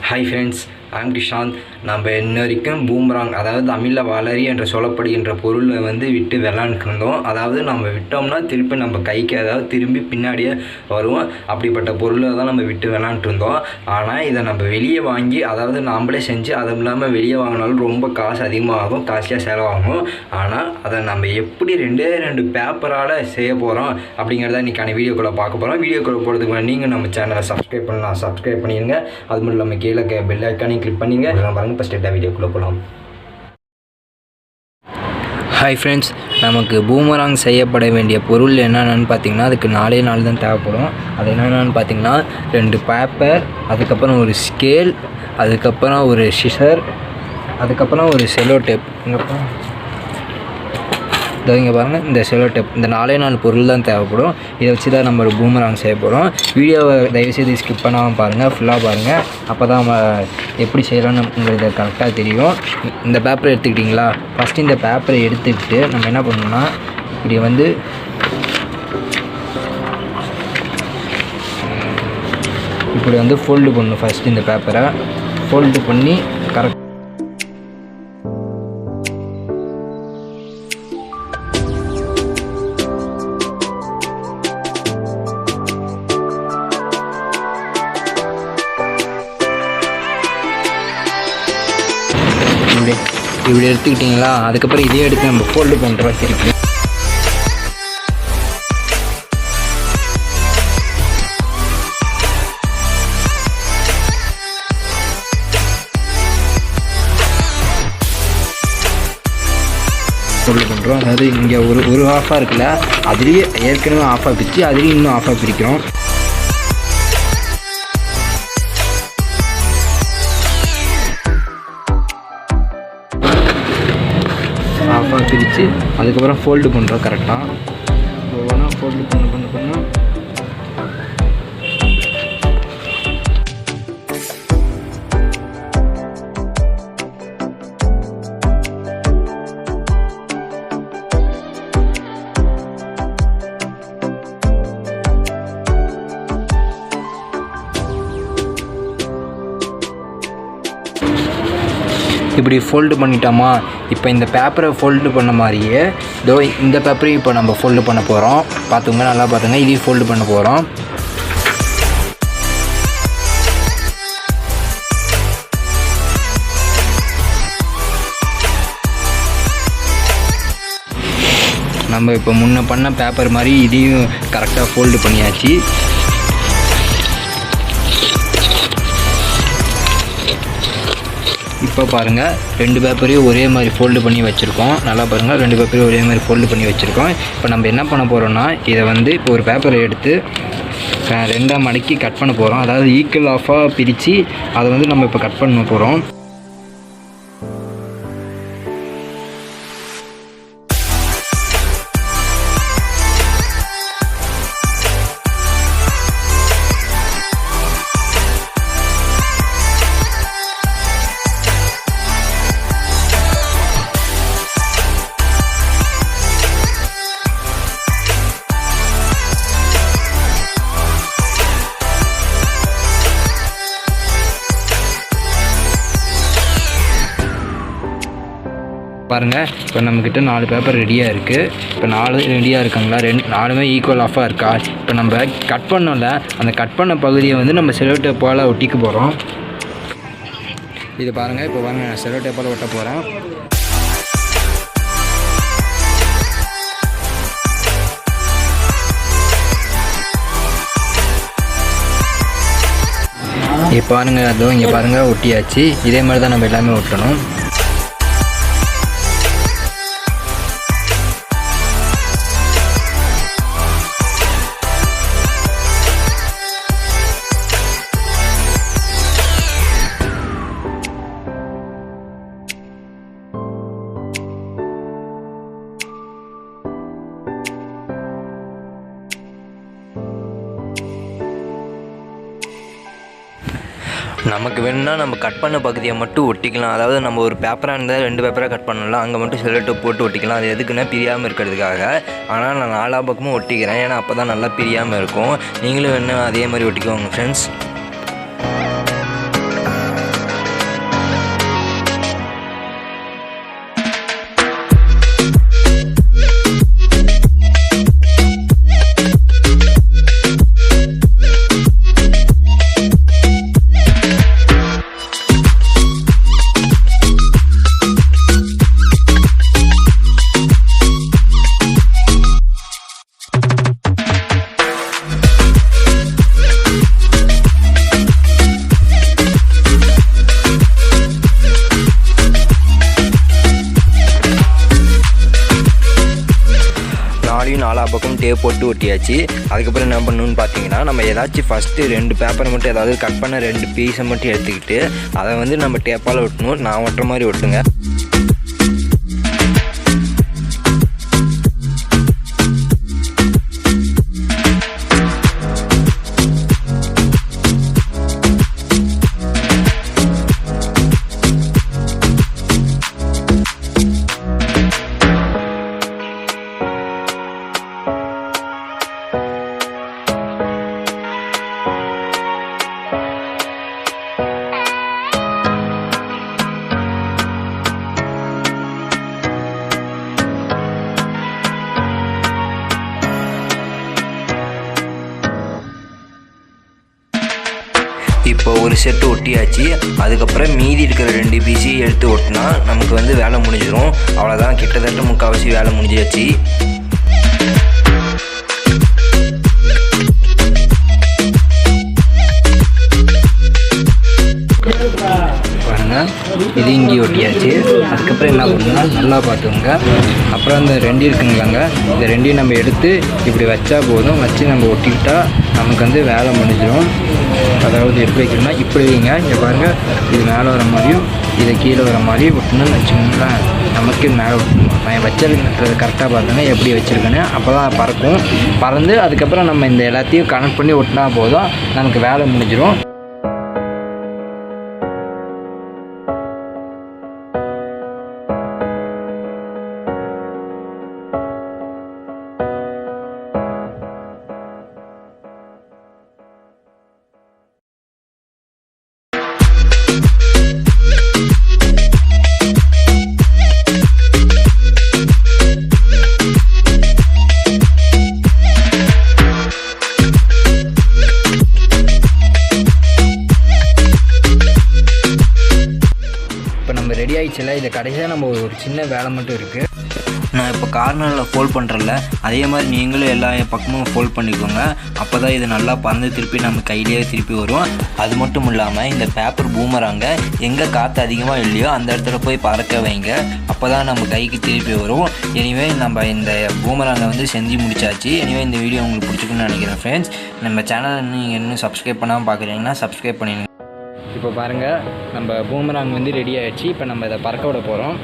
Hi friends, I'm Kishan. நம்ம இன்ன வரைக்கும் பூமராங் அதாவது தமிழில் வளரி என்று சொல்லப்படுகின்ற பொருளை வந்து விட்டு விளாண்டுருந்தோம். அதாவது நம்ம விட்டோம்னா திருப்பி நம்ம கைக்கு அதாவது திரும்பி பின்னாடியே வருவோம். அப்படிப்பட்ட பொருளை தான் நம்ம விட்டு விளாண்டுருந்தோம். ஆனால் இதை நம்ம வெளியே வாங்கி அதாவது நாம்ளே செஞ்சு அதுவும் இல்லாமல் வெளியே வாங்கினாலும் ரொம்ப காசு அதிகமாகும், காஸ்ட்லியாக செலவாகும். ஆனால் அதை நம்ம எப்படி ரெண்டு பேப்பரால் செய்ய போகிறோம் அப்படிங்கிறத இன்றைக்கான வீடியோக்குள்ளே பார்க்க போகிறோம். வீடியோக்குள்ளே போகிறதுக்கு முன்னாடி நீங்கள் நம்ம சேனலை சப்ஸ்கிரைப் பண்ணலாம், சப்ஸ்கிரைப் பண்ணிடுங்க. அது மட்டும் இல்லாமல் கீழே பெல் ஐக்கானையும் கிளிக் பண்ணிங்க. பாருங்கள், ஃபஸ்ட்டு வீடியோக்குள்ளே போகலாம். ஹாய் ஃப்ரெண்ட்ஸ், நமக்கு பூமராங் செய்யப்பட வேண்டிய பொருள் என்னென்னு பார்த்தீங்கன்னா அதுக்கு 4 தான் தேவைப்படும். அது என்னென்னு பார்த்தீங்கன்னா 2 பேப்பர், அதுக்கப்புறம் ஒரு ஸ்கேல், அதுக்கப்புறம் ஒரு சிசர், அதுக்கப்புறம் ஒரு செலோ டேப். இங்கே பாருங்கள், இந்த செலோ டேப், இந்த 4 பொருள் தான் தேவைப்படும். இதை வச்சு தான் நம்ம ஒரு பூமராங் செய்ய போகிறோம். வீடியோவை தயவுசெய்து ஸ்கிப் பண்ணாமல் பாருங்கள், ஃபுல்லாக பாருங்கள். அப்போ தான் நம்ம எப்படி செய்யலாம்னு உங்களுக்கு கரெக்டாக தெரியும். இந்த பேப்பரை எடுத்துக்கிட்டிங்களா, ஃபஸ்ட்டு இந்த பேப்பரை எடுத்துக்கிட்டு நம்ம என்ன பண்ணணும்னா இப்படி வந்து இப்படி வந்து ஃபோல்டு பண்ணணும். ஃபஸ்ட்டு இந்த பேப்பரை ஃபோல்டு பண்ணி கரெக்ட் இப்படி எடுத்துக்கிட்டிங்களா. அதுக்கப்புறம் இதே எடுத்து நம்ம ஃபோல்டு பண்ணுறோம். திருப்பி ஃபோல்டு பண்ணுறோம். அதாவது இங்கே ஒரு ஆஃபாக இருக்குல்ல, அதுலேயே ஏற்கனவே ஆஃபாக பிரித்து அதுலேயும் இன்னும் ஆஃபாக பிரிக்கிறோம். ஆஃபாக பிரித்து அதுக்கப்புறம் ஃபோல்டு பண்ணுறோம். கரெக்டாக ஒவ்வொன்றா ஃபோல்டு பண்ண இப்படி ஃபோல்டு பண்ணிட்டோமா. இப்போ இந்த பேப்பரை ஃபோல்டு பண்ண மாதிரியே இந்த பேப்பரையும் இப்போ நம்ம ஃபோல்டு பண்ண போகிறோம். பார்த்துங்க, நல்லா பார்த்துங்க, இதையும் ஃபோல்டு பண்ண போகிறோம். நம்ம இப்போ முன்ன பண்ண பேப்பர் மாதிரி இதையும் கரெக்டாக ஃபோல்டு பண்ணியாச்சு. இப்போ பாருங்கள், 2 பேப்பரையும் ஒரே மாதிரி ஃபோல்டு பண்ணி வச்சுருக்கோம். நல்லா பாருங்கள், 2 பேப்பரையும் ஒரே மாதிரி ஃபோல்டு பண்ணி வச்சுருக்கோம். இப்போ நம்ம என்ன பண்ண போகிறோம்னா இதை வந்து இப்போ ஒரு பேப்பரை எடுத்து 2ஆக மடக்கி கட் பண்ண போகிறோம். அதாவது ஈக்குவல் ஆஃபாக பிரித்து அதை வந்து நம்ம இப்போ கட் பண்ண போகிறோம். பாருங்கள், இப்போ நம்மக்கிட்ட 4 பேப்பர் ரெடியாக இருக்குது. இப்போ 4 ரெடியாக இருக்காங்களா, 4மே ஈக்குவல் ஆஃபாக இருக்கா. இப்போ நம்ம கட் பண்ணோம்ல, அந்த கட் பண்ண பகுதியை வந்து நம்ம செலோ டேப்பால் ஒட்டிக்க போகிறோம். இது பாருங்கள், இப்போ பாருங்கள், நான் செலோ டேப்பால் ஒட்ட போகிறேன். இப்போ பாருங்கள், அதுவும் இங்கே பாருங்கள் ஒட்டியாச்சு. இதே மாதிரி தான் நம்ம எல்லாமே ஒட்டணும். நமக்கு வேணும்னா நம்ம கட் பண்ண பகுதியை மட்டும் ஒட்டிக்கலாம். அதாவது நம்ம ஒரு பேப்பராக இருந்தால் 2 பேப்பராக கட் பண்ணலாம், அங்கே மட்டும் செல்லோ டேப் போட்டு ஒட்டிக்கலாம். அது எதுக்குன்னா பிரியாமல் இருக்கிறதுக்காக. ஆனால் நான் 4 பக்கமும் ஒட்டிக்கிறேன், ஏன்னா அப்போ தான் நல்லா பிரியாமல் இருக்கும். நீங்களும் வேணும் அதே மாதிரி ஒட்டிக்கோங்க ஃப்ரெண்ட்ஸ். பக்கம் டேப் போட்டு ஒட்டியாச்சு. அதுக்கப்புறம் என்ன பண்ணணும்னு பார்த்தீங்கன்னா, நம்ம ஏதாச்சும் ஃபஸ்ட்டு 2 பேப்பரை மட்டும் ஏதாவது கட் பண்ண 2 பீஸை மட்டும் எடுத்துக்கிட்டு அதை வந்து நம்ம டேப்பால் ஒட்டணும். நான் ஒட்டுற மாதிரி ஒட்டுங்க. இப்போ ஒரு செட்டு ஒட்டியாச்சு. அதுக்கப்புறம் மீதி இருக்கிற 2 பீஸையும் எடுத்து ஒட்டினா நமக்கு வந்து வேலை முடிஞ்சிடும். அவ்வளோதான், கிட்டத்தட்ட முக்கால்வாசி வேலை முடிஞ்சாச்சு. பாருங்கள், இது இங்கே ஒட்டியாச்சு. அதுக்கப்புறம் என்ன பண்ணுன்னா நல்லா பார்த்துக்கோங்க. அப்புறம் அந்த 2 இருக்குங்களாங்க, இந்த 2ஐயும் நம்ம எடுத்து இப்படி வச்சா போதும். வச்சு நம்ம ஒட்டிக்கிட்டால் நமக்கு வந்து வேலை முடிஞ்சிடும். அதாவது எப்படி வைக்கணும்னா இப்படி வைங்க. இங்கே பாருங்கள், இது மேலே வர மாதிரியும் இதை கீழே வர மாதிரி ஒட்டணும்னு வச்சுக்கோங்களேன். நமக்கு மேலே ஒட்டணும். நான் வச்சிருக்கிறது கரெக்டாக பார்த்தோன்னா எப்படி வச்சுருக்கேன்னு அப்போ தான் பறக்கும். பறந்து அதுக்கப்புறம் நம்ம இந்த எல்லாத்தையும் கனெக்ட் பண்ணி ஒட்டினா போதும், நமக்கு வேலை முடிஞ்சிடும். ரெடி ஆகிடுச்சுல. இதை கடைசியாக நம்ம ஒரு சின்ன வேலை மட்டும் இருக்குது. நான் இப்போ கார்னரில் ஃபோல்ட் பண்ணுறல, அதே மாதிரி நீங்களும் எல்லா பக்கமும் ஃபோல்ட் பண்ணிக்கோங்க. அப்போ தான் இது நல்லா பறந்து திருப்பி நம்ம கையிலேயே திருப்பி வரும். அது மட்டும் இல்லாமல் இந்த பேப்பர் பூமராங்க எங்கே காற்று அதிகமாக இல்லையோ அந்த இடத்துல போய் பறக்க வைங்க. அப்போ தான் நம்ம கைக்கு திருப்பி வரும். எனிவே நம்ம இந்த பூமராங்கை வந்து செஞ்சு முடிச்சாச்சு. எனிவே இந்த வீடியோ உங்களுக்கு பிடிச்சிக்குன்னு நினைக்கிறேன் ஃப்ரெண்ட்ஸ். நம்ம சேனலை நீங்கள் இன்னும் சப்ஸ்கிரைப் பண்ணாமல் பார்க்குறீங்கன்னா சப்ஸ்கிரைப் பண்ணிடுங்க. இப்போ பாருங்கள், நம்ம பூமராங் வந்து ரெடி ஆகிடுச்சு. இப்போ நம்ம இதை பறக்க விட போகிறோம்.